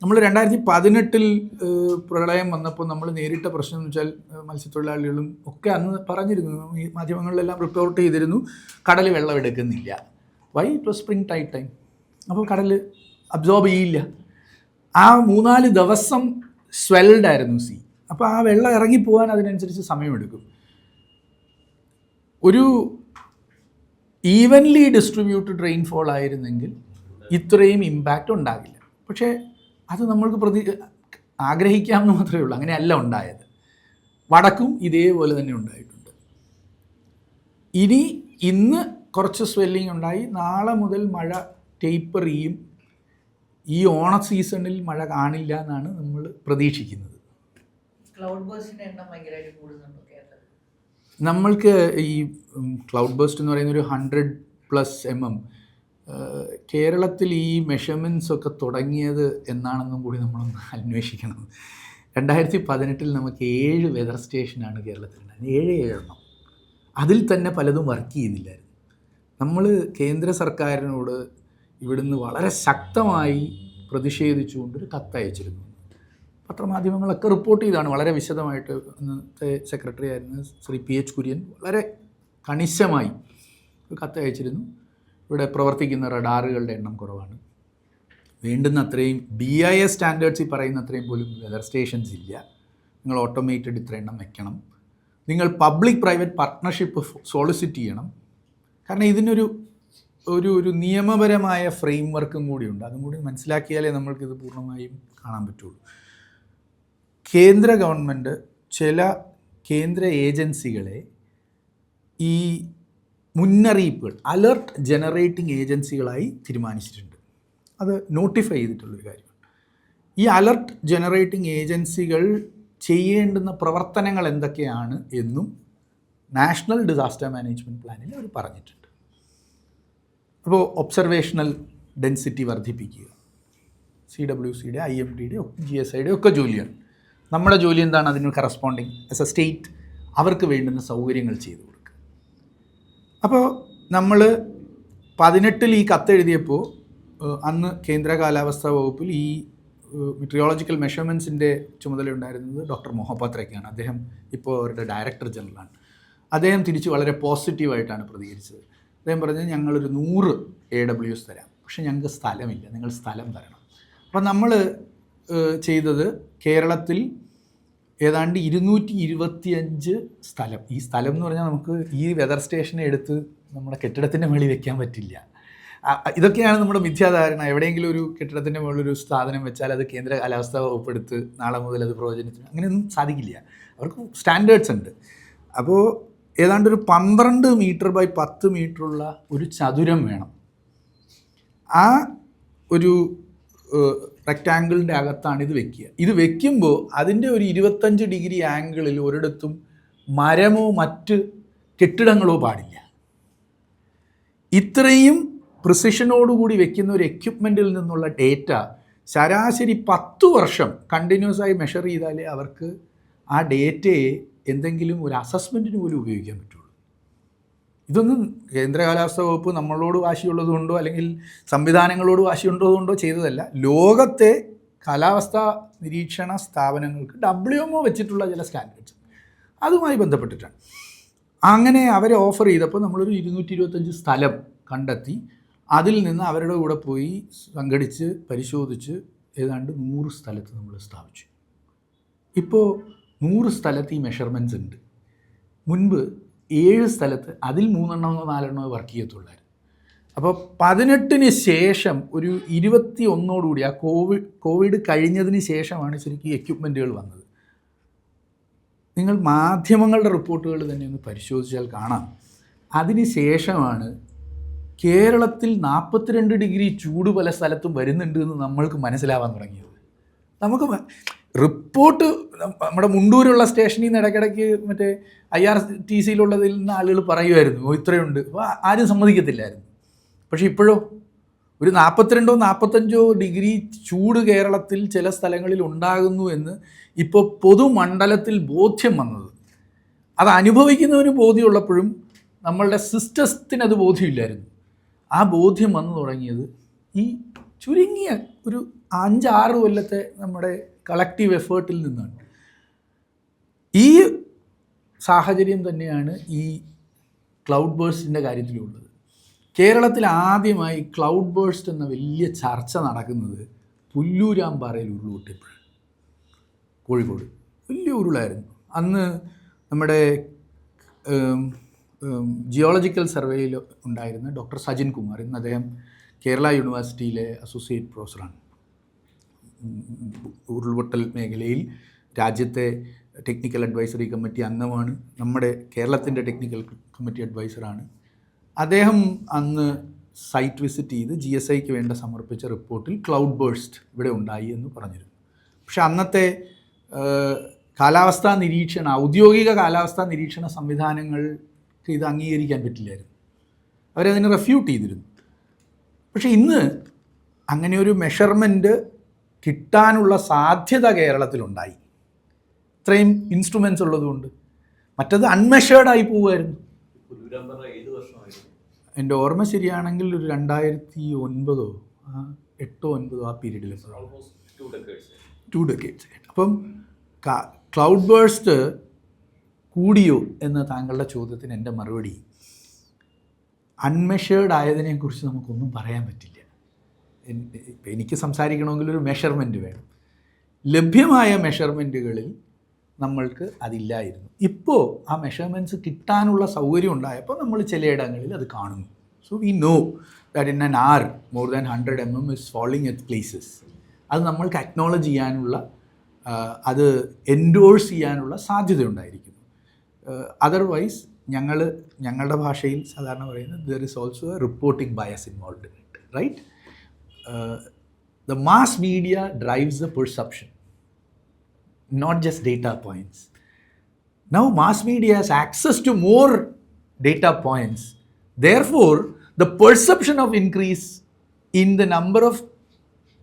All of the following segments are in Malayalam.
നമ്മൾ 2018 പ്രളയം വന്നപ്പോൾ നമ്മൾ നേരിട്ട പ്രശ്നം എന്ന് വെച്ചാൽ മത്സ്യത്തൊഴിലാളികളും ഒക്കെ അന്ന് പറഞ്ഞിരുന്നു, ഈ മാധ്യമങ്ങളിലെല്ലാം റിപ്പോർട്ട് ചെയ്തിരുന്നു, കടൽ വെള്ളം എടുക്കുന്നില്ല. Why? It was spring time. അപ്പോൾ കടൽ അബ്സോർബ് ചെയ്യില്ല. ആ 3-4 ദിവസം സ്വെൽഡ് ആയിരുന്നു സീ. അപ്പോൾ ആ വെള്ളം ഇറങ്ങിപ്പോകാൻ അതിനനുസരിച്ച് സമയമെടുക്കും. ഒരു ഈവൻലി ഡിസ്ട്രിബ്യൂട്ടഡ് റെയിൻഫോൾ ആയിരുന്നെങ്കിൽ ഇത്രയും ഇമ്പാക്റ്റ് ഉണ്ടാകില്ല. പക്ഷേ അത് നമ്മൾക്ക് ആഗ്രഹിക്കാമെന്ന് മാത്രമേ ഉള്ളൂ. അങ്ങനെയല്ല ഉണ്ടായത്. വടക്കും ഇതേപോലെ തന്നെ ഉണ്ടായിട്ടുണ്ട്. ഇന്ന് കുറച്ച് സ്വെല്ലിംഗ് ഉണ്ടായി. നാളെ മുതൽ മഴ ടേപ്പർ ചെയ്യും. ഈ ഓണ സീസണിൽ മഴ കാണില്ല എന്നാണ് നമ്മൾ പ്രതീക്ഷിക്കുന്നത്. നമ്മൾക്ക് ഈ ക്ലൗഡ് ബേസ്റ്റ് എന്ന് പറയുന്ന ഒരു 100+ mm കേരളത്തിൽ ഈ മെഷർമെൻറ്റ്സ് ഒക്കെ തുടങ്ങിയത് എന്നാണെന്നും കൂടി നമ്മളൊന്ന് അന്വേഷിക്കണം. 2018 നമുക്ക് 7 വെതർ സ്റ്റേഷനാണ് കേരളത്തിലുണ്ടായത്. 7 അതിൽ തന്നെ പലതും വർക്ക് ചെയ്തില്ലായിരുന്നു. നമ്മൾ കേന്ദ്ര സർക്കാരിനോട് ഇവിടുന്ന് വളരെ ശക്തമായി പ്രതിഷേധിച്ചുകൊണ്ടൊരു കത്തയച്ചിരുന്നു. പത്രമാധ്യമങ്ങളൊക്കെ റിപ്പോർട്ട് ചെയ്താണ് വളരെ വിശദമായിട്ട്. അന്നത്തെ സെക്രട്ടറി ആയിരുന്ന ശ്രീ PH കുര്യൻ വളരെ കണിശമായി ഒരു കത്തയച്ചിരുന്നു. ഇവിടെ പ്രവർത്തിക്കുന്ന റഡാറുകളുടെ എണ്ണം കുറവാണ്, വേണ്ടുന്ന അത്രയും BIS സ്റ്റാൻഡേർഡ്സിൽ പറയുന്ന അത്രയും പോലും വെതർ സ്റ്റേഷൻസ് ഇല്ല, നിങ്ങൾ ഓട്ടോമേറ്റഡ് ഇത്ര എണ്ണം വെക്കണം, നിങ്ങൾ പബ്ലിക് പ്രൈവറ്റ് പാർട്ട്ണർഷിപ്പ് സോളിസിറ്റ് ചെയ്യണം. കാരണം ഇതിനൊരു ഒരു നിയമപരമായ ഫ്രെയിം വർക്കും കൂടിയുണ്ട്. അതും കൂടി മനസ്സിലാക്കിയാലേ നമ്മൾക്കിത് പൂർണ്ണമായും കാണാൻ പറ്റുള്ളൂ. കേന്ദ്ര ഗവൺമെൻറ് ചില കേന്ദ്ര ഏജൻസികളെ ഈ മുന്നറിയിപ്പുകൾ അലർട്ട് ജനറേറ്റിംഗ് ഏജൻസികളായി തീരുമാനിച്ചിട്ടുണ്ട്. അത് നോട്ടിഫൈ ചെയ്തിട്ടുള്ളൊരു കാര്യമാണ്. ഈ അലർട്ട് ജനറേറ്റിംഗ് ഏജൻസികൾ ചെയ്യേണ്ടുന്ന പ്രവർത്തനങ്ങൾ എന്തൊക്കെയാണ് എന്നും നാഷണൽ ഡിസാസ്റ്റർ മാനേജ്മെൻറ്റ് പ്ലാനിൽ അവർ പറഞ്ഞിട്ടുണ്ട്. അപ്പോൾ ഒബ്സർവേഷണൽ ഡെൻസിറ്റി വർദ്ധിപ്പിക്കുക, CWCയുടെ IMDയുടെ GSIയുടെ ഒക്കെ ജോലിയാണ്. നമ്മുടെ ജോലി എന്താണ്? അതിന് കറസ്പോണ്ടിങ് ആസ് എ സ്റ്റേറ്റ് അവർക്ക് വേണ്ടുന്ന സൗകര്യങ്ങൾ ചെയ്തു കൊടുക്കുക. അപ്പോൾ നമ്മൾ 18 ഈ കത്തെഴുതിയപ്പോൾ അന്ന് കേന്ദ്ര കാലാവസ്ഥാ വകുപ്പിൽ ഈ മെട്രിയോളജിക്കൽ മെഷർമെൻറ്റ്സിൻ്റെ ചുമതലയുണ്ടായിരുന്നത് ഡോക്ടർ മൊഹപാത്രയ്ക്കാണ്. അദ്ദേഹം ഇപ്പോൾ അവരുടെ ഡയറക്ടർ ജനറലാണ്. അദ്ദേഹം തിരിച്ച് വളരെ പോസിറ്റീവായിട്ടാണ് പ്രതികരിച്ചത്. അദ്ദേഹം പറഞ്ഞത് ഞങ്ങളൊരു 100 AWS തരാം, പക്ഷേ ഞങ്ങൾക്ക് സ്ഥലമില്ല, നിങ്ങൾ സ്ഥലം തരണം. അപ്പം നമ്മൾ ചെയ്തത് കേരളത്തിൽ ഏതാണ്ട് 225 സ്ഥലം. ഈ സ്ഥലം എന്ന് പറഞ്ഞാൽ നമുക്ക് ഈ വെതർ സ്റ്റേഷനെ എടുത്ത് നമ്മുടെ കെട്ടിടത്തിൻ്റെ മുകളിൽ വെക്കാൻ പറ്റില്ല. ഇതൊക്കെയാണ് നമ്മുടെ മിഥ്യാധാരണ. എവിടെയെങ്കിലും ഒരു കെട്ടിടത്തിൻ്റെ മുകളിലൊരു സാധനം വെച്ചാൽ അത് കേന്ദ്ര കാലാവസ്ഥാ വകുപ്പ് എടുത്ത് നാളെ മുതൽ അത് പ്രവചനത്തിന്, അങ്ങനെയൊന്നും സാധിക്കില്ല. അവർക്ക് സ്റ്റാൻഡേർഡ്സ് ഉണ്ട്. അപ്പോൾ ഏതാണ്ട് ഒരു 12 മീറ്റർ ബൈ 10 മീറ്ററുള്ള ഒരു ചതുരം വേണം. ആ ഒരു റെക്റ്റാങ്കിളിൻ്റെ അകത്താണ് ഇത് വെക്കുക. ഇത് വെക്കുമ്പോൾ അതിൻ്റെ ഒരു 25 ഡിഗ്രി ആംഗിളിൽ ഒരിടത്തും മരമോ മറ്റ് കെട്ടിടങ്ങളോ പാടില്ല. ഇത്രയും പ്രിസിഷനോടുകൂടി വെക്കുന്ന ഒരു എക്യുപ്മെൻറ്റിൽ നിന്നുള്ള ഡേറ്റ ശരാശരി 10 വർഷം കണ്ടിന്യൂസ് ആയി മെഷർ ചെയ്താലേ അവർക്ക് ആ ഡേറ്റയെ എന്തെങ്കിലും ഒരു അസസ്മെൻറ്റിന് പോലും ഉപയോഗിക്കാൻ പറ്റുള്ളൂ. ഇതൊന്നും കേന്ദ്ര കാലാവസ്ഥാ വകുപ്പ് നമ്മളോട് വാശിയുള്ളതുകൊണ്ടോ അല്ലെങ്കിൽ സംവിധാനങ്ങളോട് വാശിയുള്ളതുകൊണ്ടോ ചെയ്തതല്ല. ലോകത്തെ കാലാവസ്ഥാ നിരീക്ഷണ സ്ഥാപനങ്ങൾക്ക് WMO വെച്ചിട്ടുള്ള ചില സ്റ്റാൻഡേർഡ്സ് അതുമായി ബന്ധപ്പെട്ടിട്ടാണ്. അങ്ങനെ അവരെ ഓഫർ ചെയ്തപ്പോൾ നമ്മളൊരു 225 സ്ഥലം കണ്ടെത്തി. അതിൽ നിന്ന് അവരുടെ കൂടെ പോയി സംഘടിച്ച് പരിശോധിച്ച് ഏതാണ്ട് 100 സ്ഥലത്ത് നമ്മൾ സ്ഥാപിച്ചു. ഇപ്പോൾ 100 സ്ഥലത്ത് ഈ മെഷർമെൻറ്റ്സ് ഉണ്ട്. മുൻപ് 7 സ്ഥലത്ത് അതിൽ 3 4 വർക്ക് ചെയ്യത്തുള്ളായിരുന്നു. അപ്പോൾ 18 ശേഷം ഒരു 21 ആ കോവിഡ് കഴിഞ്ഞതിന് ശേഷമാണ് ശരിക്കും എക്യുപ്മെൻറ്റുകൾ വന്നത്. നിങ്ങൾ മാധ്യമങ്ങളുടെ റിപ്പോർട്ടുകൾ തന്നെ ഒന്ന് പരിശോധിച്ചാൽ കാണാം. അതിന് ശേഷമാണ് കേരളത്തിൽ 42 ഡിഗ്രി ചൂട് പല സ്ഥലത്തും വരുന്നുണ്ട് എന്ന് നമ്മൾക്ക് മനസ്സിലാവാൻ തുടങ്ങിയത്. നമുക്ക് റിപ്പോർട്ട് നമ്മുടെ മുണ്ടൂരുള്ള സ്റ്റേഷനിൽ നിന്ന് ഇടയ്ക്കിടയ്ക്ക് മറ്റേ IRTCയിലുള്ളതിൽ നിന്ന് ആളുകൾ പറയുമായിരുന്നു ഇത്രയുണ്ട്. അപ്പോൾ ആരും സമ്മതിക്കത്തില്ലായിരുന്നു. പക്ഷേ ഇപ്പോഴോ ഒരു 42-45 ഡിഗ്രി ചൂട് കേരളത്തിൽ ചില സ്ഥലങ്ങളിൽ ഉണ്ടാകുന്നു എന്ന് ഇപ്പോൾ പൊതുമണ്ഡലത്തിൽ ബോധ്യം വന്നത്. അത് അനുഭവിക്കുന്നവന് ബോധ്യമുള്ളപ്പോഴും നമ്മളുടെ സിസ്റ്റത്തിന് അത് ബോധ്യമില്ലായിരുന്നു. ആ ബോധ്യം വന്നു തുടങ്ങിയത് ഈ ചുരുങ്ങിയ ഒരു 5-6 കൊല്ലത്തെ നമ്മുടെ കളക്റ്റീവ് എഫേർട്ടിൽ നിന്നാണ്. ഈ സാഹചര്യം തന്നെയാണ് ഈ ക്ലൗഡ് ബേഴ്സ്റ്റിൻ്റെ കാര്യത്തിലുള്ളത്. കേരളത്തിൽ ആദ്യമായി ക്ലൗഡ് ബേഴ്സ്റ്റ് എന്ന വലിയ ചർച്ച നടക്കുന്നത് പുല്ലൂരാമ്പാറയിൽ ഉരുൾപൊട്ടിയപ്പോഴാണ്. കോഴിക്കോട് വലിയ ഉരുളായിരുന്നു. അന്ന് നമ്മുടെ ജിയോളജിക്കൽ സർവേയിൽ ഉണ്ടായിരുന്ന ഡോക്ടർ സജിൻ കുമാർ, ഇന്ന് അദ്ദേഹം കേരള യൂണിവേഴ്സിറ്റിയിലെ അസോസിയേറ്റ് പ്രൊഫസറാണ്. ഉരുൾപൊട്ടൽ മേഖലയിൽ രാജ്യത്തെ ടെക്നിക്കൽ അഡ്വൈസറി കമ്മിറ്റി അംഗമാണ്, നമ്മുടെ കേരളത്തിൻ്റെ ടെക്നിക്കൽ കമ്മിറ്റി അഡ്വൈസറാണ്. അദ്ദേഹം അന്ന് സൈറ്റ് വിസിറ്റ് ചെയ്ത് GSIക്ക് വേണ്ട സമർപ്പിച്ച റിപ്പോർട്ടിൽ ക്ലൗഡ് ബേഴ്സ്റ്റ് ഇവിടെ ഉണ്ടായി എന്ന് പറഞ്ഞിരുന്നു. പക്ഷെ അന്നത്തെ ഔദ്യോഗിക കാലാവസ്ഥാ നിരീക്ഷണ സംവിധാനങ്ങൾക്ക് ഇത് അംഗീകരിക്കാൻ പറ്റില്ലായിരുന്നു. അവരതിനെ റെഫ്യൂട്ട് ചെയ്തിരുന്നു. പക്ഷെ ഇന്ന് അങ്ങനെ ഒരു മെഷർമെൻറ്റ് കിട്ടാനുള്ള സാധ്യത കേരളത്തിലുണ്ടായി, ഇത്രയും ഇൻസ്ട്രുമെൻറ്റ്സ് ഉള്ളതുകൊണ്ട്. മറ്റത് അൺമെഷേർഡായി പോവുമായിരുന്നു. എൻ്റെ ഓർമ്മ ശരിയാണെങ്കിൽ ഒരു 2009 8 9 ആ പീരീഡിൽ 2 decades. അപ്പം ക്ലൗഡ് ബേഴ്സ്റ്റ് കൂടിയോ എന്ന താങ്കളുടെ ചോദ്യത്തിന് എൻ്റെ മറുപടി, അൺമെഷേർഡ് ആയതിനെക്കുറിച്ച് നമുക്കൊന്നും പറയാൻ പറ്റില്ല. എനിക്ക് സംസാരിക്കണമെങ്കിൽ ഒരു മെഷർമെൻറ്റ് വേണം. ലഭ്യമായ മെഷർമെൻറ്റുകളിൽ നമ്മൾക്ക് അതില്ലായിരുന്നു. ഇപ്പോൾ ആ മെഷർമെൻറ്റ്സ് കിട്ടാനുള്ള സൗകര്യം ഉണ്ടായപ്പോൾ നമ്മൾ ചിലയിടങ്ങളിൽ അത് കാണുന്നു. So we know that in an hour more than 100 mm is falling at places. അത് നമ്മൾക്ക് അക്നോളജ് ചെയ്യാനുള്ള, അത് എൻഡോഴ്സ് ചെയ്യാനുള്ള സാധ്യതയുണ്ടായിരിക്കുന്നു. അതർവൈസ് ഞങ്ങളുടെ ഭാഷയിൽ സാധാരണ പറയുന്നത് there is also a reporting bias involved in it, right? The mass media drives the perception, not just data points. Now mass media has access to more data points. Therefore, the perception of increase in the number of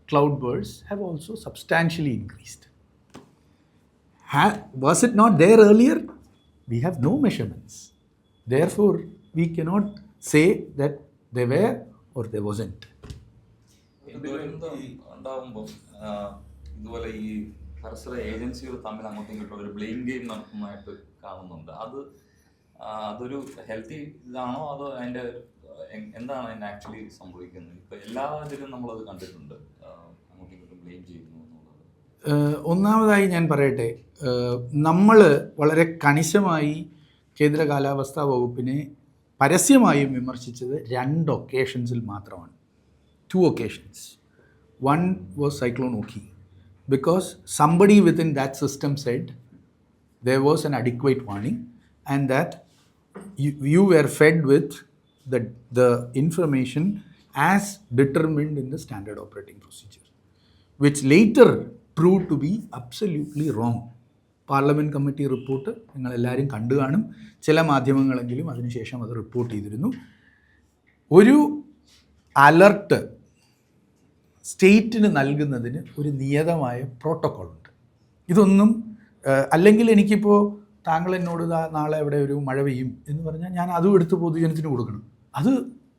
cloud bursts have also substantially increased. Was it not there earlier? We have no measurements. Therefore, we cannot say that they were or they wasn't. ഉണ്ടാവുമ്പോൾ ഇതുപോലെ ഈ പരസ്പര ഏജൻസികൾ തമ്മിൽ അങ്ങോട്ടും ഇങ്ങോട്ടും ഒരു ബ്ലെയിം ഗെയിം നടത്തുന്നതായിട്ട് കാണുന്നുണ്ട്. അതൊരു ഹെൽത്തി ഇതാണോ, അതോ അതിൻ്റെ എന്താണ് അതിന് ആക്ച്വലി സംഭവിക്കുന്നത്? ഇപ്പം എല്ലാ ഇതിലും നമ്മളത് കണ്ടിട്ടുണ്ട്, അങ്ങോട്ടും ഇങ്ങോട്ടും ബ്ലെയിം ചെയ്യുന്നു എന്നുള്ളത്. ഒന്നാമതായി ഞാൻ പറയട്ടെ, നമ്മൾ വളരെ കണിശമായി കേന്ദ്ര കാലാവസ്ഥാ വകുപ്പിനെ പരസ്യമായും വിമർശിച്ചത് 2 ഒക്കേഷൻസിൽ മാത്രമാണ്. 2 occasions. One was Cyclone Oki, because somebody within that system said there was an adequate warning and that you were fed with the information as determined in the standard operating procedure, which later proved to be absolutely wrong. Parliament committee report നിങ്ങളെല്ലാവരും കണ്ടു കാണും. ചില മാധ്യമങ്ങളെങ്കിലും അതിനുശേഷം അത് റിപ്പോർട്ട് ചെയ്തിരുന്നു. ഒരു അലർട്ട് സ്റ്റേറ്റിന് നൽകുന്നതിന് ഒരു നിയതമായ പ്രോട്ടോക്കോളുണ്ട്. ഇതൊന്നും അല്ലെങ്കിൽ എനിക്കിപ്പോൾ താങ്കൾ എന്നോട് നാളെ അവിടെ ഒരു മഴ പെയ്യും എന്ന് പറഞ്ഞാൽ ഞാൻ അതും എടുത്ത് പൊതുജനത്തിന് കൊടുക്കണം.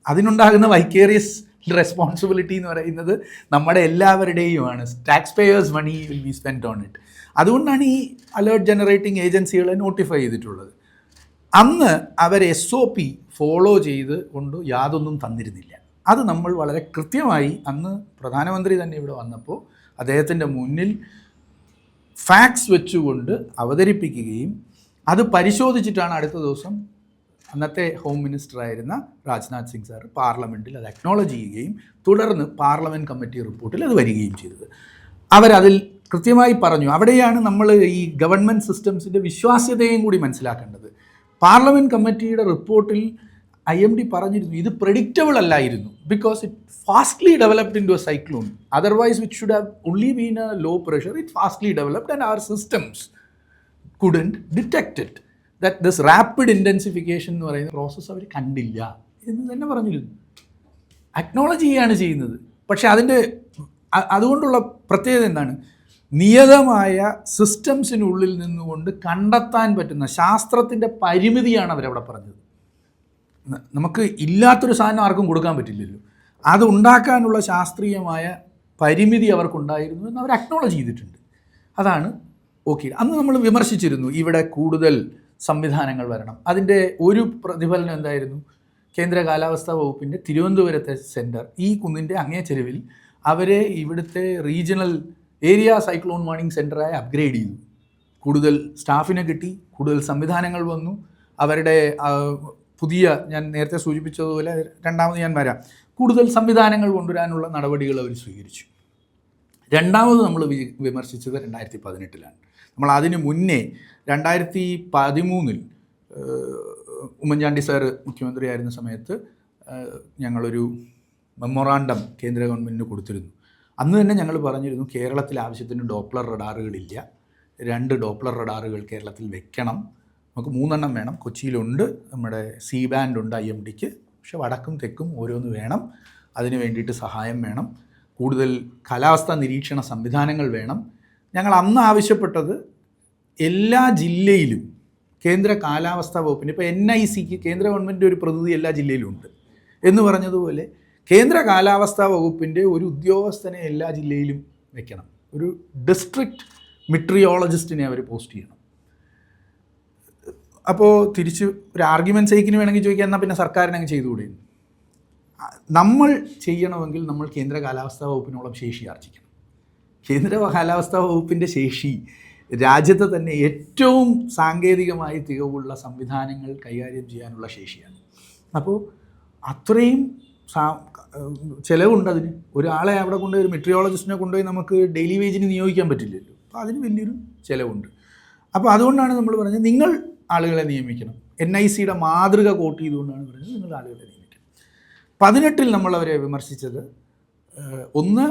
അതിനുണ്ടാകുന്ന വൈക്കേറിയസ് റെസ്പോൺസിബിലിറ്റി എന്ന് പറയുന്നത് നമ്മുടെ എല്ലാവരുടെയുമാണ്. Tax payers money will be spend on it. അതുകൊണ്ടാണ് ഈ അലേർട്ട് ജനറേറ്റിംഗ് ഏജൻസികളെ നോട്ടിഫൈ ചെയ്തിട്ടുള്ളത്. അന്ന് അവർ SOP ഫോളോ ചെയ്ത് കൊണ്ട് യാതൊന്നും തന്നിരുന്നില്ല. അത് നമ്മൾ വളരെ കൃത്യമായി അന്ന് പ്രധാനമന്ത്രി തന്നെ ഇവിടെ വന്നപ്പോൾ അദ്ദേഹത്തിൻ്റെ മുന്നിൽ ഫാക്ട്സ് വെച്ചുകൊണ്ട് അവതരിപ്പിക്കുകയും അത് പരിശോധിച്ചിട്ടാണ് അടുത്ത ദിവസം അന്നത്തെ ഹോം മിനിസ്റ്ററായിരുന്ന രാജ്നാഥ് സിംഗ് സാർ പാർലമെൻറ്റിൽ അത് അക്നോളജ് ചെയ്യുകയും തുടർന്ന് പാർലമെൻറ്റ് കമ്മിറ്റി റിപ്പോർട്ടിൽ അത് വരികയും ചെയ്തത്. അവരതിൽ കൃത്യമായി പറഞ്ഞു. അവിടെയാണ് നമ്മൾ ഈ ഗവൺമെൻറ് സിസ്റ്റംസിൻ്റെ വിശ്വാസ്യതയും കൂടി മനസ്സിലാക്കേണ്ടത്. പാർലമെൻറ്റ് കമ്മിറ്റിയുടെ റിപ്പോർട്ടിൽ IMD പറഞ്ഞിരുന്നു ഇത് പ്രെഡിക്റ്റബിൾ അല്ലായിരുന്നു, because it fastly developed into a cyclone. Otherwise which should have only been a low pressure. It fastly developed and our systems couldn't detect it. That this rapid intensification എന്ന് പറയുന്ന പ്രോസസ്സ് അവർ കണ്ടില്ല എന്ന് തന്നെ പറഞ്ഞിരുന്നു. അക്നോളജ് ചെയ്യുകയാണ് ചെയ്യുന്നത്. പക്ഷേ അതുകൊണ്ടുള്ള പ്രത്യേകത എന്താണ്? നിയതമായ സിസ്റ്റംസിനുള്ളിൽ നിന്നുകൊണ്ട് കണ്ടെത്താൻ പറ്റുന്ന ശാസ്ത്രത്തിൻ്റെ പരിമിതിയാണ് അവരവിടെ പറഞ്ഞത്. നമുക്ക് ഇല്ലാത്തൊരു സാധനം ആർക്കും കൊടുക്കാൻ പറ്റില്ലല്ലോ. അത് ഉണ്ടാക്കാനുള്ള ശാസ്ത്രീയമായ പരിമിതി അവർക്കുണ്ടായിരുന്നു എന്ന് അവർ അക്നോളജ് ചെയ്തിട്ടുണ്ട്. അതാണ് ഓക്കെ. അന്ന് നമ്മൾ വിമർശിച്ചിരുന്നു ഇവിടെ കൂടുതൽ സംവിധാനങ്ങൾ വരണം. അതിൻ്റെ ഒരു പ്രതിഫലനം എന്തായിരുന്നു? കേന്ദ്ര കാലാവസ്ഥാ വകുപ്പിൻ്റെ തിരുവനന്തപുരത്തെ സെൻറ്റർ ഈ കുന്നിൻ്റെ അങ്ങേ ചെരുവിൽ അവരെ ഇവിടുത്തെ റീജിയണൽ ഏരിയ സൈക്ലോൺ വാർണിംഗ് സെൻറ്ററായി അപ്ഗ്രേഡ് ചെയ്തു. കൂടുതൽ സ്റ്റാഫിനെ കിട്ടി, കൂടുതൽ സംവിധാനങ്ങൾ വന്നു. അവരുടെ പുതിയ, ഞാൻ നേരത്തെ സൂചിപ്പിച്ചതുപോലെ രണ്ടാമത് ഞാൻ വരാം, കൂടുതൽ സംവിധാനങ്ങൾ കൊണ്ടുവരാനുള്ള നടപടികൾ അവർ സ്വീകരിച്ചു. രണ്ടാമത് നമ്മൾ വിമർശിച്ചത് 2018 നമ്മൾ അതിന് മുന്നേ 2013 ഉമ്മൻചാണ്ടി സാറ് മുഖ്യമന്ത്രിയായിരുന്ന സമയത്ത് ഞങ്ങളൊരു മെമ്മോറാണ്ടം കേന്ദ്ര ഗവൺമെൻറ്റിന് കൊടുത്തിരുന്നു. അന്ന് തന്നെ ഞങ്ങൾ പറഞ്ഞിരുന്നു കേരളത്തിൽ ആവശ്യത്തിന് ഡോപ്ലർ റഡാറുകളില്ല, 2 ഡോപ്ലർ റഡാറുകൾ കേരളത്തിൽ വെക്കണം. നമുക്ക് 3 വേണം. കൊച്ചിയിലുണ്ട്, നമ്മുടെ സി ബാൻഡ് ഉണ്ട് IMDക്ക്, പക്ഷെ വടക്കും തെക്കും ഓരോന്ന് വേണം. അതിന് വേണ്ടിയിട്ട് സഹായം വേണം. കൂടുതൽ കാലാവസ്ഥാ നിരീക്ഷണ സംവിധാനങ്ങൾ വേണം. ഞങ്ങൾ അന്ന് ആവശ്യപ്പെട്ടത് എല്ലാ ജില്ലയിലും കേന്ദ്ര കാലാവസ്ഥാ വകുപ്പിന്, ഇപ്പോൾ NICക്ക് കേന്ദ്ര ഗവൺമെൻറ് ഒരു പ്രതിനിധി എല്ലാ ജില്ലയിലും ഉണ്ട് എന്ന് പറഞ്ഞതുപോലെ കേന്ദ്ര കാലാവസ്ഥാ വകുപ്പിൻ്റെ ഒരു ഉദ്യോഗസ്ഥനെ എല്ലാ ജില്ലയിലും വെക്കണം. ഒരു ഡിസ്ട്രിക്റ്റ് മെട്രിയോളജിസ്റ്റിനെ അവർ പോസ്റ്റ് ചെയ്യണം. അപ്പോൾ തിരിച്ച് ഒരു ആർഗ്യുമെൻറ്റ് സൈക്കിന് വേണമെങ്കിൽ ചോദിക്കുക, എന്നാൽ പിന്നെ സർക്കാരിനങ്ങ് ചെയ്തുകൂടെ? നമ്മൾ ചെയ്യണമെങ്കിൽ നമ്മൾ കേന്ദ്ര കാലാവസ്ഥാ വകുപ്പിനോളം ശേഷി ആർജിക്കണം. കേന്ദ്ര കാലാവസ്ഥാ വകുപ്പിൻ്റെ ശേഷി രാജ്യത്തെ തന്നെ ഏറ്റവും സാങ്കേതികമായി തികവുള്ള സംവിധാനങ്ങൾ കൈകാര്യം ചെയ്യാനുള്ള ശേഷിയാണ്. അപ്പോൾ അത്രയും ചിലവുണ്ട് അതിന്. ഒരാളെ അവിടെ കൊണ്ടുപോയി, ഒരു മെട്രിയോളജിസ്റ്റിനെ കൊണ്ടുപോയി നമുക്ക് ഡെയിലി വേജിന് നിയോഗിക്കാൻ പറ്റില്ലല്ലോ. അപ്പോൾ അതിന് വലിയൊരു ചിലവുണ്ട്. അപ്പോൾ അതുകൊണ്ടാണ് നമ്മൾ പറഞ്ഞത് നിങ്ങൾ ആളുകളെ നിയമിക്കണം. NICയുടെ മാതൃക കോട്ട് ചെയ്തുകൊണ്ടാണ് പറഞ്ഞത് നിങ്ങൾ ആളുകളെ നിയമിക്കണം. 2018 നമ്മൾ അവരെ വിമർശിച്ചത്, ഒന്ന്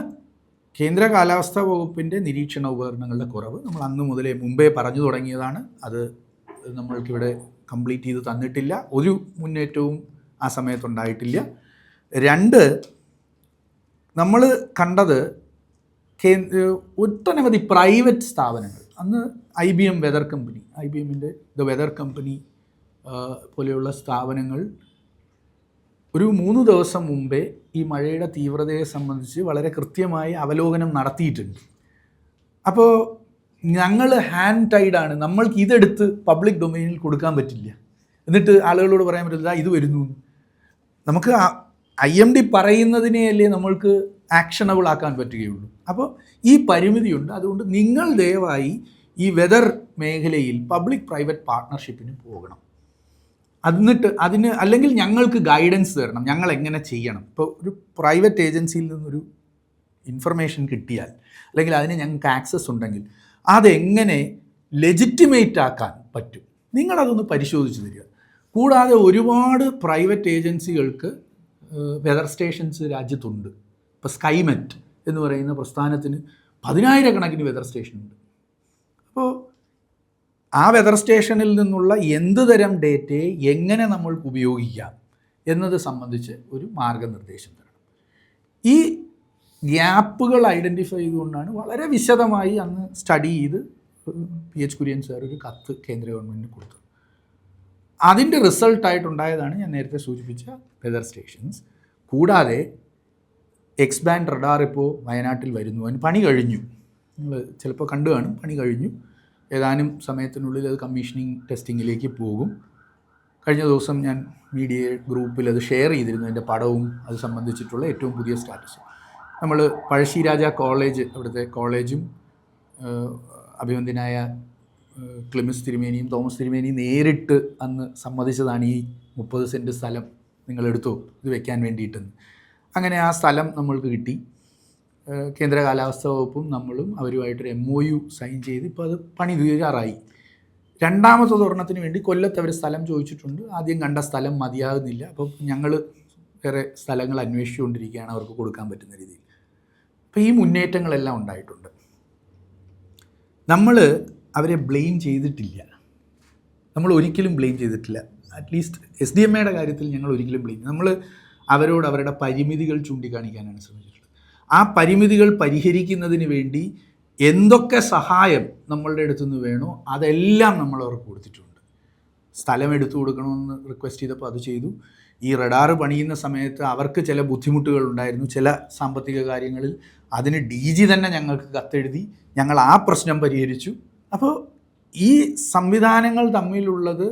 കേന്ദ്ര കാലാവസ്ഥാ വകുപ്പിൻ്റെ നിരീക്ഷണ ഉപകരണങ്ങളുടെ കുറവ്. നമ്മൾ അന്ന് മുതലേ മുമ്പേ പറഞ്ഞു തുടങ്ങിയതാണ്. അത് നമ്മൾക്കിവിടെ കംപ്ലീറ്റ് ചെയ്ത് തന്നിട്ടില്ല. ഒരു മുന്നേറ്റവും ആ സമയത്തുണ്ടായിട്ടില്ല. 2, നമ്മൾ കണ്ടത് ഒട്ടനവധി പ്രൈവറ്റ് സ്ഥാപനങ്ങൾ, അന്ന് IBM വെതർ കമ്പനി, IBMൻ്റെ ദ വെതർ കമ്പനി പോലെയുള്ള സ്ഥാപനങ്ങൾ ഒരു 3 ദിവസം മുമ്പേ ഈ മഴയുടെ തീവ്രതയെ സംബന്ധിച്ച് വളരെ കൃത്യമായി അവലോകനം നടത്തിയിട്ടുണ്ട്. അപ്പോൾ ഞങ്ങൾ ഹാൻഡ് ടൈഡാണ്. നമ്മൾക്ക് ഇതെടുത്ത് പബ്ലിക് ഡൊമൈനിൽ കൊടുക്കാൻ പറ്റില്ല. എന്നിട്ട് ആളുകളോട് പറയാൻ പറ്റില്ല ഇത് വരുന്നു. നമുക്ക് IMD പറയുന്നതിനെയല്ലേ നമ്മൾക്ക് ആക്ഷനബിൾ ആക്കാൻ പറ്റുകയുള്ളൂ. അപ്പോൾ ഈ പരിമിതിയുണ്ട്. അതുകൊണ്ട് നിങ്ങൾ ദയവായി ഈ വെതർ മേഖലയിൽ പബ്ലിക് പ്രൈവറ്റ് പാർട്ട്ണർഷിപ്പിന് പോകണം. എന്നിട്ട് അതിന് അല്ലെങ്കിൽ ഞങ്ങൾക്ക് ഗൈഡൻസ് തരണം, ഞങ്ങൾ എങ്ങനെ ചെയ്യണം. ഇപ്പോൾ ഒരു പ്രൈവറ്റ് ഏജൻസിയിൽ നിന്നൊരു ഇൻഫർമേഷൻ കിട്ടിയാൽ അല്ലെങ്കിൽ അതിന് ഞങ്ങൾക്ക് ആക്സസ് ഉണ്ടെങ്കിൽ അതെങ്ങനെ ലെജിറ്റിമേറ്റ് ആക്കാൻ പറ്റും, നിങ്ങളതൊന്ന് പരിശോധിച്ച് തരിക. കൂടാതെ ഒരുപാട് പ്രൈവറ്റ് ഏജൻസികൾക്ക് വെതർ സ്റ്റേഷൻസ് രാജ്യത്തുണ്ട്. ഇപ്പോൾ സ്കൈമെറ്റ് എന്ന് പറയുന്ന പ്രസ്ഥാനത്തിന് 10,000 കണക്കിന് വെതർ സ്റ്റേഷനുണ്ട്. അപ്പോൾ ആ വെതർ സ്റ്റേഷനിൽ നിന്നുള്ള എന്ത് തരം ഡേറ്റയെ എങ്ങനെ നമ്മൾക്ക് ഉപയോഗിക്കാം എന്നത് സംബന്ധിച്ച് ഒരു മാർഗനിർദ്ദേശം തരണം. ഈ ഗ്യാപ്പുകൾ ഐഡൻറ്റിഫൈ ചെയ്തുകൊണ്ടാണ് വളരെ വിശദമായി അന്ന് സ്റ്റഡി ചെയ്ത് PH കുര്യൻ സാർ ഒരു കത്ത് കേന്ദ്ര ഗവൺമെൻറ്റിന് കൊടുത്തത്. അതിൻ്റെ റിസൾട്ടായിട്ടുണ്ടായതാണ് ഞാൻ നേരത്തെ സൂചിപ്പിച്ച വെതർ സ്റ്റേഷൻസ്. കൂടാതെ എക്സ് ബാൻഡ് റഡാർ ഇപ്പോൾ വയനാട്ടിൽ വരുന്നു. അതിന് പണി കഴിഞ്ഞു. നിങ്ങൾ ചിലപ്പോൾ കണ്ടു കാണും, പണി കഴിഞ്ഞു. ഏതാനും സമയത്തിനുള്ളിൽ അത് കമ്മീഷനിങ് ടെസ്റ്റിങ്ങിലേക്ക് പോകും. കഴിഞ്ഞ ദിവസം ഞാൻ മീഡിയ ഗ്രൂപ്പിൽ അത് ഷെയർ ചെയ്തിരുന്നു, അതിൻ്റെ പടവും അത് സംബന്ധിച്ചിട്ടുള്ള ഏറ്റവും പുതിയ സ്റ്റാറ്റസും. നമ്മൾ പഴശ്ശിരാജ കോളേജ്, അവിടുത്തെ കോളേജും അഭിവന്ദ്യനായ ക്ലിമിസ് തിരുമേനിയും തോമസ് തിരുമേനിയും നേരിട്ട് അന്ന് സമ്മതിച്ചതാണ് ഈ 30 സെൻറ്റ് സ്ഥലം നിങ്ങളെടുത്തോ ഇത് വെക്കാൻ വേണ്ടിയിട്ടെന്ന്. അങ്ങനെ ആ സ്ഥലം നമ്മൾക്ക് കിട്ടി. കേന്ദ്ര കാലാവസ്ഥാ വകുപ്പും നമ്മളും അവരുമായിട്ടൊരു MOU സൈൻ ചെയ്ത് ഇപ്പോൾ അത് പണി തീരാറായി. രണ്ടാമത്തെ ഒരെണ്ണത്തിന് വേണ്ടി കൊല്ലത്ത് അവർ സ്ഥലം ചോദിച്ചിട്ടുണ്ട്. ആദ്യം കണ്ട സ്ഥലം മതിയാകുന്നില്ല. അപ്പം ഞങ്ങൾ വേറെ സ്ഥലങ്ങൾ അന്വേഷിച്ചുകൊണ്ടിരിക്കുകയാണ് അവർക്ക് കൊടുക്കാൻ പറ്റുന്ന രീതിയിൽ. അപ്പോൾ ഈ മുന്നേറ്റങ്ങളെല്ലാം ഉണ്ടായിട്ടുണ്ട്. നമ്മൾ അവരെ ബ്ലെയിം ചെയ്തിട്ടില്ല. നമ്മൾ ഒരിക്കലും ബ്ലെയിം ചെയ്തിട്ടില്ല. അറ്റ്ലീസ്റ്റ് SDMAയുടെ കാര്യത്തിൽ ഞങ്ങൾ ഒരിക്കലും ബ്ലെയിം, നമ്മൾ അവരോട് അവരുടെ പരിമിതികൾ ചൂണ്ടിക്കാണിക്കാനാണ് ശ്രമിച്ചിട്ടുള്ളത്. ആ പരിമിതികൾ പരിഹരിക്കുന്നതിന് വേണ്ടി എന്തൊക്കെ സഹായം നമ്മളുടെ അടുത്തുനിന്ന് വേണോ അതെല്ലാം നമ്മൾ അവർക്ക് കൊടുത്തിട്ടുണ്ട്. സ്ഥലം എടുത്തു കൊടുക്കണമെന്ന് റിക്വസ്റ്റ് ചെയ്തപ്പോൾ അത് ചെയ്തു. ഈ റഡാർ പണിയുന്ന സമയത്ത് അവർക്ക് ചില ബുദ്ധിമുട്ടുകൾ ഉണ്ടായിരുന്നു, ചില സാമ്പത്തിക കാര്യങ്ങളിൽ. അതിന് DG തന്നെ ഞങ്ങൾക്ക് കത്തെഴുതി, ഞങ്ങൾ ആ പ്രശ്നം പരിഹരിച്ചു. അപ്പോൾ ഈ സംവിധാനങ്ങൾ തമ്മിലുള്ളത്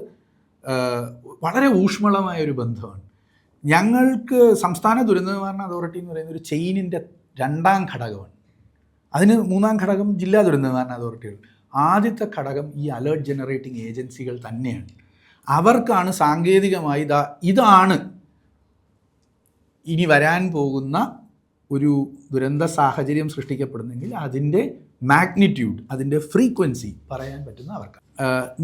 വളരെ ഊഷ്മളമായൊരു ബന്ധമാണ്. ഞങ്ങൾക്ക് സംസ്ഥാന ദുരന്ത നിവാരണ അതോറിറ്റി എന്ന് പറയുന്ന ഒരു ചെയിനിൻ്റെ 2ാം ഘടകമാണ്. അതിന് 3ാം ഘടകം ജില്ലാ ദുരന്ത നിവാരണ അതോറിറ്റികൾ. ആദ്യത്തെ ഘടകം ഈ അലേർട്ട് ജനറേറ്റിംഗ് ഏജൻസികൾ തന്നെയാണ്. അവർക്കാണ് സാങ്കേതികമായി ഇതാണ് ഇനി വരാൻ പോകുന്ന ഒരു ദുരന്ത സാഹചര്യം സൃഷ്ടിക്കപ്പെടുന്നെങ്കിൽ അതിൻ്റെ മാഗ്നിറ്റ്യൂഡ്, അതിൻ്റെ ഫ്രീക്വൻസി പറയാൻ പറ്റുന്ന അവർക്ക്.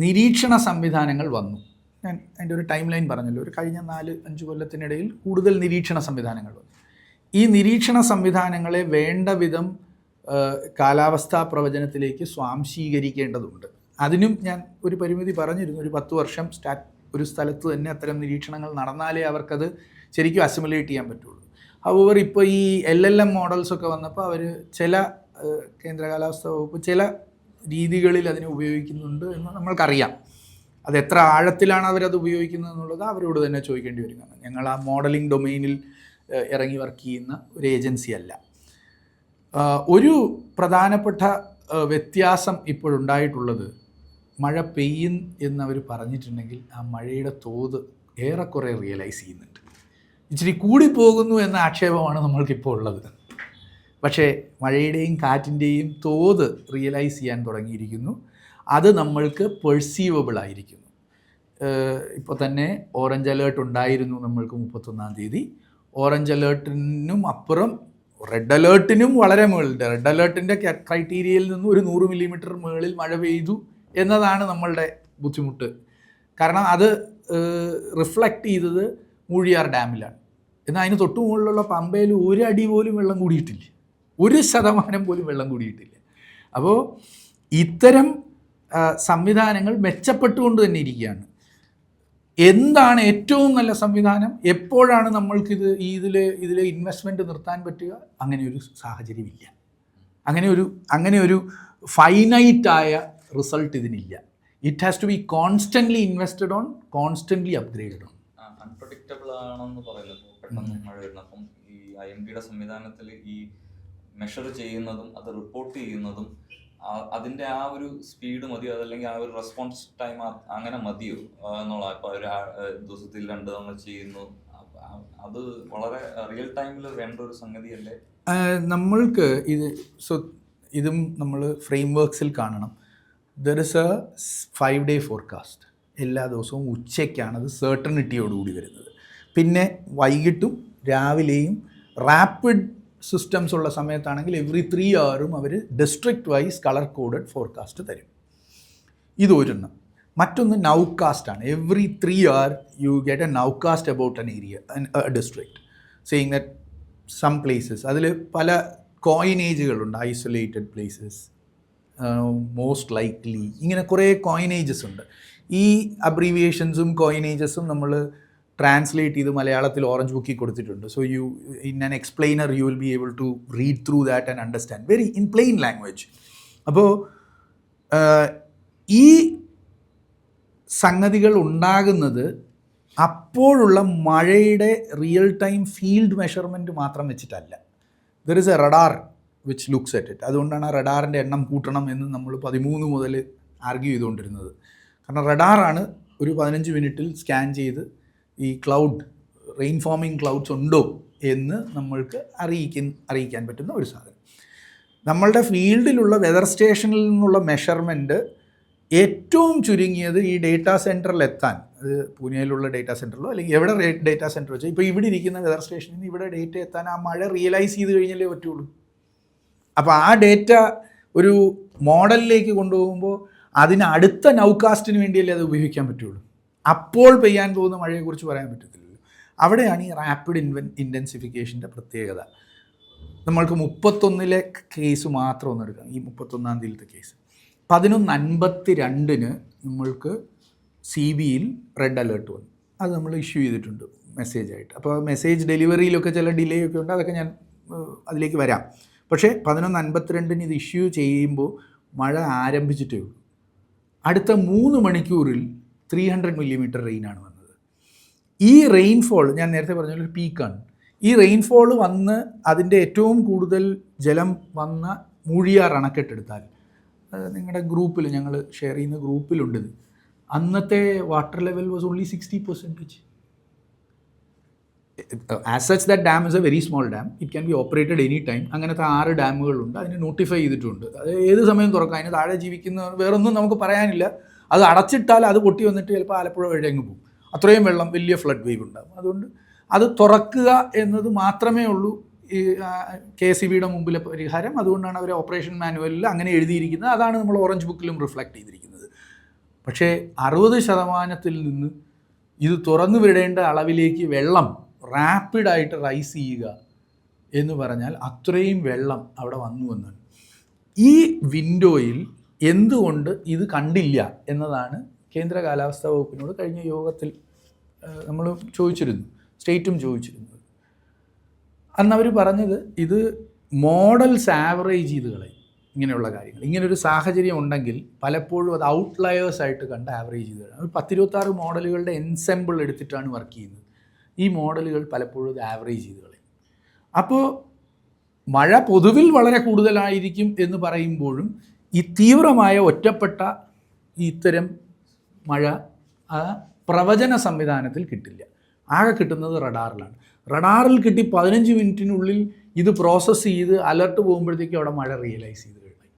നിരീക്ഷണ സംവിധാനങ്ങൾ വന്നു. ഞാൻ അതിൻ്റെ ഒരു ടൈം ലൈൻ പറഞ്ഞല്ലോ. ഒരു കഴിഞ്ഞ 4-5 കൊല്ലത്തിനിടയിൽ കൂടുതൽ നിരീക്ഷണ സംവിധാനങ്ങൾ വന്നു. ഈ നിരീക്ഷണ സംവിധാനങ്ങളെ വേണ്ട വിധം കാലാവസ്ഥാ പ്രവചനത്തിലേക്ക് സ്വാംശീകരിക്കേണ്ടതുണ്ട്. അതിനും ഞാൻ ഒരു പരിമിതി പറഞ്ഞിരുന്നു. ഒരു 10 വർഷം ഒരു സ്ഥലത്ത് തന്നെ അത്തരം നിരീക്ഷണങ്ങൾ നടന്നാലേ അവർക്കത് ശരിക്കും അസിമുലേറ്റ് ചെയ്യാൻ പറ്റുള്ളൂ. അതുപോലെ ഇപ്പോൾ ഈ LLM മോഡൽസൊക്കെ വന്നപ്പോൾ അവർ ചില കേന്ദ്ര കാലാവസ്ഥാ വകുപ്പ് ചില രീതികളിൽ അതിനെ ഉപയോഗിക്കുന്നുണ്ട് എന്ന് നമ്മൾക്കറിയാം. അത് എത്ര ആഴത്തിലാണ് അവരത് ഉപയോഗിക്കുന്നത് എന്നുള്ളത് അവരോട് തന്നെ ചോദിക്കേണ്ടി വരുന്നതാണ്. ഞങ്ങൾ ആ മോഡലിംഗ് ഡൊമെയിനിൽ ഇറങ്ങി വർക്ക് ചെയ്യുന്ന ഒരു ഏജൻസി അല്ല. ഒരു പ്രധാനപ്പെട്ട വ്യത്യാസം ഇപ്പോഴുണ്ടായിട്ടുള്ളത്, മഴ പെയ്യും എന്നവർ പറഞ്ഞിട്ടുണ്ടെങ്കിൽ ആ മഴയുടെ തോത് ഏറെക്കുറെ റിയലൈസ് ചെയ്യുന്നുണ്ട്. ഇച്ചിരി കൂടിപ്പോകുന്നു എന്ന ആക്ഷേപമാണ് നമ്മൾക്കിപ്പോൾ ഉള്ളത്. പക്ഷേ മഴയുടെയും കാറ്റിൻ്റെയും തോത് റിയലൈസ് ചെയ്യാൻ തുടങ്ങിയിരിക്കുന്നു. അത് നമ്മൾക്ക് പെർസീവബിൾ ആയിരിക്കുന്നു. ഇപ്പോൾ തന്നെ ഓറഞ്ച് അലേർട്ട് ഉണ്ടായിരുന്നു നമ്മൾക്ക് 31-ാം തീയതി. ഓറഞ്ച് അലേർട്ടിനും അപ്പുറം റെഡ് അലേർട്ടിനും വളരെ മുകളിലുണ്ട്. റെഡ് അലേർട്ടിൻ്റെ ക്രൈറ്റീരിയയിൽ നിന്നും ഒരു 100 മില്ലിമീറ്റർ മുകളിൽ മഴ പെയ്തു എന്നതാണ് നമ്മളുടെ ബുദ്ധിമുട്ട്. കാരണം അത് റിഫ്ലക്റ്റ് ചെയ്തത് മൂഴിയാർ ഡാമിലാണ്. എന്നാൽ അതിന് തൊട്ടു മുകളിലുള്ള പമ്പയിൽ 1 അടി പോലും വെള്ളം കൂടിയിട്ടില്ല, 1% പോലും വെള്ളം കൂടിയിട്ടില്ല. അപ്പോൾ ഇത്തരം സംവിധാനങ്ങൾ മെച്ചപ്പെട്ടുകൊണ്ട് തന്നെ ഇരിക്കുകയാണ്. എന്താണ് ഏറ്റവും നല്ല സംവിധാനം, എപ്പോഴാണ് നമ്മൾക്കിത് ഇതിലെ ഇൻവെസ്റ്റ്മെൻറ്റ് നിർത്താൻ പറ്റുക? അങ്ങനെയൊരു സാഹചര്യമില്ല. അങ്ങനെ ഒരു ഫൈനൈറ്റായ റിസൾട്ട് ഇതിനില്ല. It has to be constantly invested on, constantly upgraded on. Unpredictable ആണെന്ന് പറയുന്നത് പെട്ടെന്ന് മഴ വരുന്നത്. അപ്പം ഈ IMDയുടെ സംവിധാനത്തിൽ ഈ മെഷർ ചെയ്യുന്നതും അത് റിപ്പോർട്ട് ചെയ്യുന്നതും അതിൻ്റെ ആ ഒരു സ്പീഡ് മതിയോ, അതല്ലെങ്കിൽ ആ ഒരു റെസ്പോൺസ് ടൈം അങ്ങനെ മതിയോ എന്നുള്ള. ഇപ്പോൾ ഒരു ദിവസത്തിൽ 2 തവണ ചെയ്യുന്നു, അത് വളരെ റിയൽ ടൈമിൽ വേണ്ട ഒരു സംഗതിയല്ലേ? നമ്മൾക്ക് ഇതും നമ്മൾ ഫ്രെയിം വർക്ക്സിൽ കാണണം. There is A 5-day forecast. എല്ലാ ദിവസവും ഉച്ചയ്ക്കാണത് സെർട്ടണിറ്റിയോടുകൂടി വരുന്നത്. പിന്നെ വൈകിട്ടും രാവിലെയും റാപ്പിഡ് സിസ്റ്റംസ് ഉള്ള സമയത്താണെങ്കിൽ എവറി 3 hours അവർ district wise colour coded forecast തരും. ഇതൊരെണ്ണം. മറ്റൊന്ന് നൗകാസ്റ്റാണ്. Every 3 hours you get a nowcast about an area, district, saying that some places. അതിൽ പല കോയിനേജുകളുണ്ട്. ഐസൊലേറ്റഡ് പ്ലേസസ്, മോസ്റ്റ് ലൈക്ലി, ഇങ്ങനെ കുറേ കോയിനേജസ് ഉണ്ട്. ഈ അബ്രീവിയേഷൻസും കോയിനേജസും നമ്മൾ ട്രാൻസ്ലേറ്റ് ചെയ്ത് മലയാളത്തിൽ ഓറഞ്ച് ബുക്കിൽ കൊടുത്തിട്ടുണ്ട്. So in an explainer you will be able to read through that and understand very in plain language. അപ്പോൾ ഈ സംഗതികൾ ഉണ്ടാകുന്നത് അപ്പോഴുള്ള മഴയുടെ റിയൽ ടൈം ഫീൽഡ് മെഷർമെൻറ്റ് മാത്രം വെച്ചിട്ടല്ല. There is a radar which looks at it. അതുകൊണ്ടാണ് ആ റഡാറിൻ്റെ എണ്ണം കൂട്ടണം എന്ന് നമ്മൾ 13 മുതൽ ആർഗ്യൂ ചെയ്തുകൊണ്ടിരുന്നത്. കാരണം റഡാറാണ് ഒരു 15 മിനിറ്റിൽ സ്കാൻ ചെയ്ത് ഈ റെയിൻ ഫോമിങ് ക്ലൗഡ്സ് ഉണ്ടോ എന്ന് നമ്മൾക്ക് അറിയിക്കാൻ പറ്റുന്ന ഒരു സാധനം. നമ്മളുടെ ഫീൽഡിലുള്ള വെതർ സ്റ്റേഷനിൽ നിന്നുള്ള മെഷർമെൻറ്റ് ഏറ്റവും ചുരുങ്ങിയത് ഈ ഡേറ്റാ സെൻറ്ററിൽ എത്താൻ, അത് പൂനെയിലുള്ള ഡേറ്റാ സെൻറ്ററിലോ അല്ലെങ്കിൽ എവിടെ ഡേറ്റാ സെൻറ്റർ വെച്ചാൽ ഇപ്പോൾ ഇവിടെ ഇരിക്കുന്ന വെതർ സ്റ്റേഷനിൽ നിന്ന് ഇവിടെ ഡേറ്റ എത്താൻ ആ മഴ റിയലൈസ് ചെയ്ത് കഴിഞ്ഞാലേ പറ്റുള്ളൂ. അപ്പോൾ ആ ഡേറ്റ ഒരു മോഡലിലേക്ക് കൊണ്ടുപോകുമ്പോൾ അതിന് അടുത്ത നൗകാസ്റ്റിന് വേണ്ടിയല്ലേ അത് ഉപയോഗിക്കാൻ പറ്റുള്ളൂ. അപ്പോൾ പെയ്യാൻ പോകുന്ന മഴയെക്കുറിച്ച് പറയാൻ പറ്റത്തില്ലല്ലോ. അവിടെയാണ് ഈ റാപ്പിഡ് ഇൻറ്റൻസിഫിക്കേഷൻ്റെ പ്രത്യേകത. നമ്മൾക്ക് 31 കേസ് മാത്രം ഒന്ന് എടുക്കാം. ഈ 31-ാം തീയതിയിലത്തെ കേസ് 11:52 നമ്മൾക്ക് CBയിൽ റെഡ് അലേർട്ട് വന്നു. അത് നമ്മൾ ഇഷ്യൂ ചെയ്തിട്ടുണ്ട് മെസ്സേജായിട്ട്. അപ്പോൾ മെസ്സേജ് ഡെലിവറിയിലൊക്കെ ചില ഡിലേ ഒക്കെ ഉണ്ട്, അതൊക്കെ ഞാൻ അതിലേക്ക് വരാം. പക്ഷേ 11:52 ഇത് ഇഷ്യൂ ചെയ്യുമ്പോൾ മഴ ആരംഭിച്ചിട്ടേ ഉള്ളൂ. അടുത്ത 3 മണിക്കൂറിൽ 300 മില്ലിമീറ്റർ റെയിനാണ് വന്നത്. ഈ റെയിൻഫോൾ ഞാൻ നേരത്തെ പറഞ്ഞ ഒരു പീക്കാണ്. ഈ റെയിൻഫോൾ വന്ന് അതിൻ്റെ ഏറ്റവും കൂടുതൽ ജലം വന്ന മൂഴിയാർ അണക്കെട്ടെടുത്താൽ, നിങ്ങളുടെ ഗ്രൂപ്പിൽ ഞങ്ങൾ ഷെയർ ചെയ്യുന്ന ഗ്രൂപ്പിലുണ്ട്, അന്നത്തെ water level was only 60%. As such that dam is A very small dam, it can be operated any time. അങ്ങനത്തെ 6 ഡാമുകളുണ്ട്, അതിന് നോട്ടിഫൈ ചെയ്തിട്ടുണ്ട്. അത് ഏത് സമയം തുറക്കാം. അതിന് താഴെ ജീവിക്കുന്ന വേറൊന്നും നമുക്ക് പറയാനില്ല. അത് അടച്ചിട്ടാൽ അത് പൊട്ടി വന്നിട്ട് ചിലപ്പോൾ ആലപ്പുഴ വഴി അങ്ങ് പോകും. അത്രയും വെള്ളം, വലിയ ഫ്ലഡ് വേവ് ഉണ്ടാകും. അതുകൊണ്ട് അത് തുറക്കുക എന്നത് മാത്രമേ ഉള്ളൂ ഈ KCBയുടെ മുമ്പിലെ പരിഹാരം. അതുകൊണ്ടാണ് അവർ ഓപ്പറേഷൻ മാനുവലിൽ അങ്ങനെ എഴുതിയിരിക്കുന്നത്. അതാണ് നമ്മൾ ഓറഞ്ച് ബുക്കിലും റിഫ്ലക്റ്റ് ചെയ്തിരിക്കുന്നത്. പക്ഷേ 60% നിന്ന് ഇത് തുറന്നു വിടേണ്ട അളവിലേക്ക് വെള്ളം റാപ്പിഡായിട്ട് റൈസ് ചെയ്യുക എന്ന് പറഞ്ഞാൽ അത്രയും വെള്ളം അവിടെ വന്നു എന്നാണ്. ഈ വിൻഡോയിൽ എന്തുകൊണ്ട് ഇത് കണ്ടില്ല എന്നതാണ് കേന്ദ്ര കാലാവസ്ഥാ വകുപ്പിനോട് കഴിഞ്ഞ യോഗത്തിൽ നമ്മൾ ചോദിച്ചിരുന്നു, സ്റ്റേറ്റും ചോദിച്ചിരുന്നത്. അന്ന് അവർ പറഞ്ഞത് ഇത് മോഡൽസ് ആവറേജ് ചെയ്ത് കളയും ഇങ്ങനെയുള്ള കാര്യങ്ങൾ. ഇങ്ങനൊരു സാഹചര്യം ഉണ്ടെങ്കിൽ പലപ്പോഴും അത് ഔട്ട്ലയേഴ്സായിട്ട് കണ്ട് ആവറേജ് ചെയ്ത് കളയും. 10-26 മോഡലുകളുടെ എൻസെമ്പിൾ എടുത്തിട്ടാണ് വർക്ക് ചെയ്യുന്നത്. ഈ മോഡലുകൾ പലപ്പോഴും ഇത് ആവറേജ് ചെയ്ത് കളയും. അപ്പോൾ മഴ പൊതുവിൽ വളരെ കൂടുതലായിരിക്കും എന്ന് പറയുമ്പോഴും ഈ തീവ്രമായ ഒറ്റപ്പെട്ട ഇത്തരം മഴ ആ പ്രവചന സംവിധാനത്തിൽ കിട്ടില്ല. ആകെ കിട്ടുന്നത് റഡാറിലാണ്. റഡാറിൽ കിട്ടി 15 മിനിറ്റിനുള്ളിൽ ഇത് പ്രോസസ്സ് ചെയ്ത് അലർട്ട് പോകുമ്പോഴത്തേക്കും അവിടെ മഴ റിയലൈസ് ചെയ്ത് കഴിഞ്ഞു.